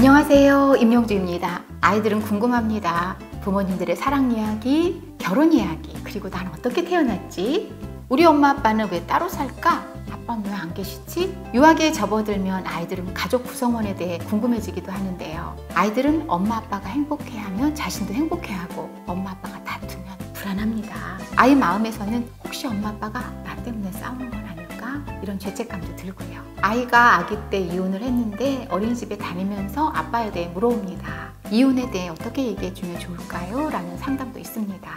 안녕하세요, 임영주입니다. 아이들은 궁금합니다. 부모님들의 사랑 이야기, 결혼 이야기, 그리고 난 어떻게 태어났지? 우리 엄마 아빠는 왜 따로 살까? 아빠는 왜 안 계시지? 유아기에 접어들면 아이들은 가족 구성원에 대해 궁금해지기도 하는데요. 아이들은 엄마 아빠가 행복해하면 자신도 행복해하고 엄마 아빠가 다투면 불안합니다. 아이 마음에서는 혹시 엄마 아빠가 나 때문에 싸우는 건 아닐까? 이런 죄책감도 들고요. 아이가 아기 때 이혼을 했는데 어린이집에 다니면서 아빠에 대해 물어봅니다. 이혼에 대해 어떻게 얘기해주면 좋을까요? 라는 상담도 있습니다.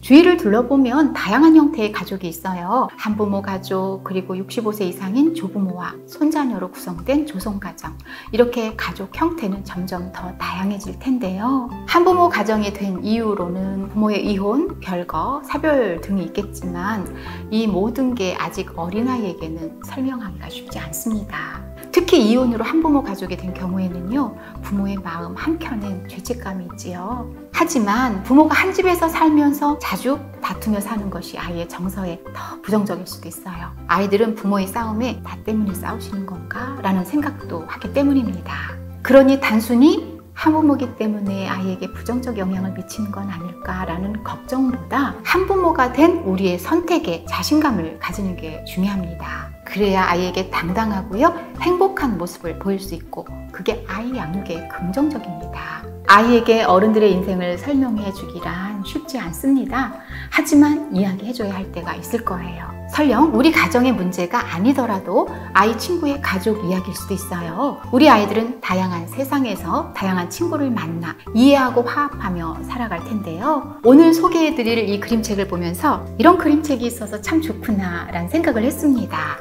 주위를 둘러보면 다양한 형태의 가족이 있어요. 한부모 가족, 그리고 65세 이상인 조부모와 손자녀로 구성된 조성가정. 이렇게 가족 형태는 점점 더 다양해질 텐데요. 한부모 가정이 된 이유로는 부모의 이혼, 별거, 사별 등이 있겠지만 이 모든 게 아직 어린아이에게는 설명하기가 쉽지 않습니다. 특히 이혼으로 한부모 가족이 된 경우에는요, 부모의 마음 한켠엔 죄책감이 있지요. 하지만 부모가 한 집에서 살면서 자주 다투며 사는 것이 아이의 정서에 더 부정적일 수도 있어요. 아이들은 부모의 싸움에 나 때문에 싸우시는 건가? 라는 생각도 하기 때문입니다. 그러니 단순히 한부모이기 때문에 아이에게 부정적 영향을 미치는 건 아닐까라는 걱정보다 한부모가 된 우리의 선택에 자신감을 가지는 게 중요합니다. 그래야 아이에게 당당하고요, 행복한 모습을 보일 수 있고 그게 아이 양육에 긍정적입니다. 아이에게 어른들의 인생을 설명해 주기란 쉽지 않습니다. 하지만 이야기해줘야 할 때가 있을 거예요. 설령 우리 가정의 문제가 아니더라도 아이 친구의 가족 이야기일 수도 있어요. 우리 아이들은 다양한 세상에서 다양한 친구를 만나 이해하고 화합하며 살아갈 텐데요. 오늘 소개해드릴 이 그림책을 보면서 이런 그림책이 있어서 참 좋구나 라는 생각을 했습니다.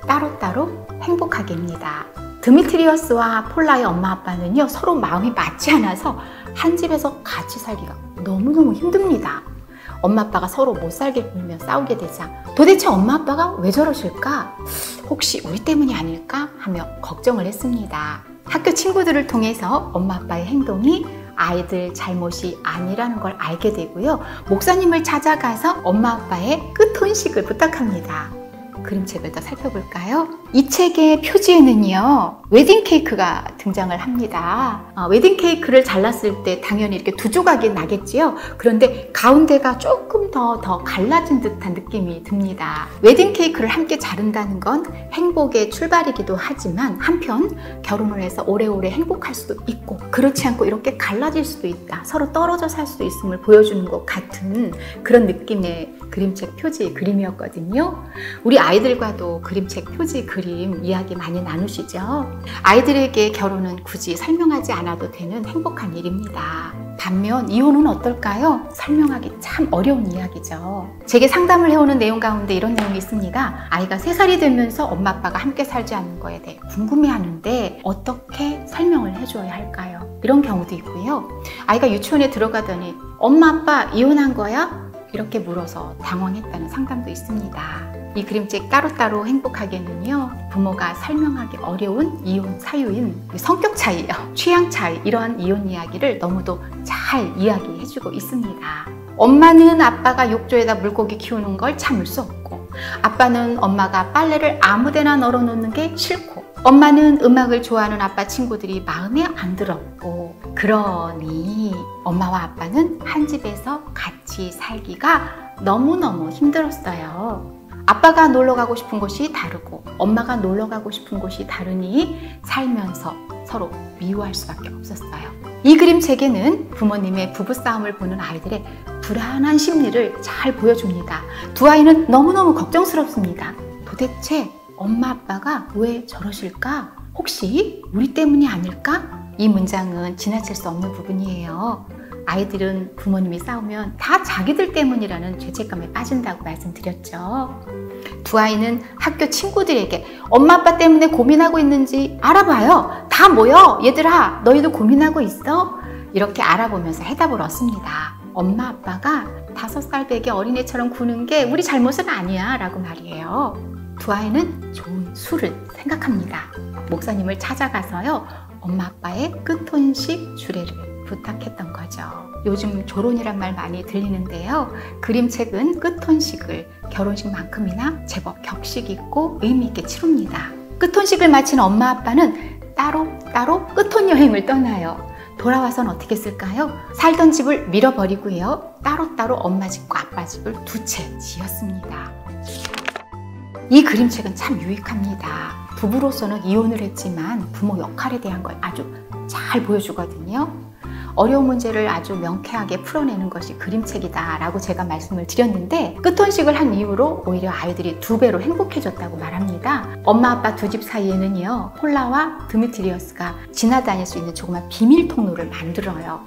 따로따로 행복하게입니다. 드미트리어스와 폴라의 엄마 아빠는요, 서로 마음이 맞지 않아서 한 집에서 같이 살기가 너무너무 힘듭니다. 엄마 아빠가 서로 못 살게 굴며 싸우게 되자 도대체 엄마 아빠가 왜 저러실까? 혹시 우리 때문이 아닐까? 하며 걱정을 했습니다. 학교 친구들을 통해서 엄마 아빠의 행동이 아이들 잘못이 아니라는 걸 알게 되고요. 목사님을 찾아가서 엄마 아빠의 끝혼식을 부탁합니다. 그림책을 더 살펴볼까요? 이 책의 표지에는요, 웨딩 케이크가 등장을 합니다. 웨딩 케이크를 잘랐을 때 당연히 이렇게 두 조각이 나겠지요. 그런데 가운데가 조금 더 갈라진 듯한 느낌이 듭니다. 웨딩 케이크를 함께 자른다는 건 행복의 출발이기도 하지만 한편 결혼을 해서 오래오래 행복할 수도 있고 그렇지 않고 이렇게 갈라질 수도 있다. 서로 떨어져 살 수도 있음을 보여주는 것 같은 그런 느낌의 그림책 표지 그림이었거든요. 우리 아이들과도 그림책 표지 그림 이야기 많이 나누시죠? 아이들에게 결혼은 굳이 설명하지 않아도 되는 행복한 일입니다. 반면 이혼은 어떨까요? 설명하기 참 어려운 이야기죠. 제게 상담을 해오는 내용 가운데 이런 내용이 있습니다. 아이가 3살이 되면서 엄마 아빠가 함께 살지 않는 거에 대해 궁금해하는데 어떻게 설명을 해줘야 할까요? 이런 경우도 있고요. 아이가 유치원에 들어가더니 엄마 아빠 이혼한 거야? 이렇게 물어서 당황했다는 상담도 있습니다. 이 그림책 따로따로 행복하게는요, 부모가 설명하기 어려운 이혼 사유인 성격 차이, 취향 차이, 이러한 이혼 이야기를 너무도 잘 이야기해주고 있습니다. 엄마는 아빠가 욕조에다 물고기 키우는 걸 참을 수 없고, 아빠는 엄마가 빨래를 아무데나 널어놓는 게 싫고, 엄마는 음악을 좋아하는 아빠 친구들이 마음에 안 들었고, 그러니 엄마와 아빠는 한 집에서 같이 살기가 너무너무 힘들었어요. 아빠가 놀러 가고 싶은 곳이 다르고 엄마가 놀러 가고 싶은 곳이 다르니 살면서 서로 미워할 수밖에 없었어요. 이 그림책에는 부모님의 부부싸움을 보는 아이들의 불안한 심리를 잘 보여줍니다. 두 아이는 너무너무 걱정스럽습니다. 도대체 엄마 아빠가 왜 저러실까? 혹시 우리 때문이 아닐까? 이 문장은 지나칠 수 없는 부분이에요. 아이들은 부모님이 싸우면 다 자기들 때문이라는 죄책감에 빠진다고 말씀드렸죠. 두 아이는 학교 친구들에게 엄마 아빠 때문에 고민하고 있는지 알아봐요. 다 모여. 얘들아, 너희도 고민하고 있어? 이렇게 알아보면서 해답을 얻습니다. 엄마 아빠가 5살 배기 어린애처럼 구는 게 우리 잘못은 아니야 라고 말이에요. 두 아이는 좋은 수를 생각합니다. 목사님을 찾아가서요, 엄마 아빠의 끝혼식 주례를 부탁했던 거죠. 요즘 조론이란 말 많이 들리는데요. 그림책은 끝혼식을 결혼식만큼이나 제법 격식 있고 의미 있게 치룹니다. 끝혼식을 마친 엄마 아빠는 따로 끝혼 여행을 떠나요. 돌아와서는 어떻게 했을까요? 살던 집을 밀어버리고요. 따로 엄마 집과 아빠 집을 두 채 지었습니다. 이 그림책은 참 유익합니다. 부부로서는 이혼을 했지만 부모 역할에 대한 걸 아주 잘 보여주거든요. 어려운 문제를 아주 명쾌하게 풀어내는 것이 그림책이다 라고 제가 말씀을 드렸는데, 끝혼식을 한 이후로 오히려 아이들이 2배로 행복해졌다고 말합니다. 엄마 아빠 두 집 사이에는요, 폴라와 드미트리어스가 지나다닐 수 있는 조그만 비밀 통로를 만들어요.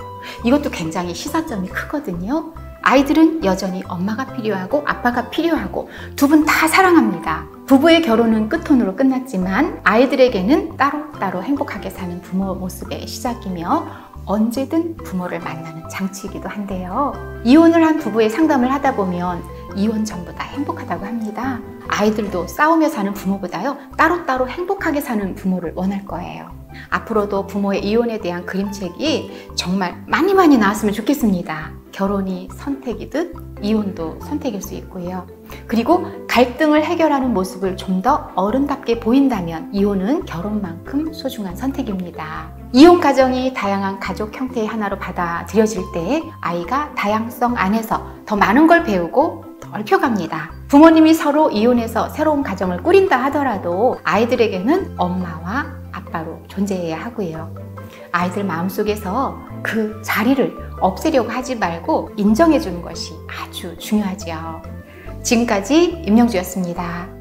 이것도 굉장히 시사점이 크거든요. 아이들은 여전히 엄마가 필요하고 아빠가 필요하고 두 분 다 사랑합니다. 부부의 결혼은 끝혼으로 끝났지만 아이들에게는 따로 행복하게 사는 부모 모습의 시작이며 언제든 부모를 만나는 장치이기도 한데요. 이혼을 한 부부의 상담을 하다 보면 이혼 전보다 행복하다고 합니다. 아이들도 싸우며 사는 부모보다요, 따로 행복하게 사는 부모를 원할 거예요. 앞으로도 부모의 이혼에 대한 그림책이 정말 많이 나왔으면 좋겠습니다. 결혼이 선택이듯 이혼도 선택일 수 있고요. 그리고 갈등을 해결하는 모습을 좀 더 어른답게 보인다면 이혼은 결혼만큼 소중한 선택입니다. 이혼 가정이 다양한 가족 형태의 하나로 받아들여질 때 아이가 다양성 안에서 더 많은 걸 배우고 넓혀갑니다. 부모님이 서로 이혼해서 새로운 가정을 꾸린다 하더라도 아이들에게는 엄마와 아빠로 존재해야 하고요. 아이들 마음속에서 그 자리를 없애려고 하지 말고 인정해 주는 것이 아주 중요하죠. 지금까지 임영주였습니다.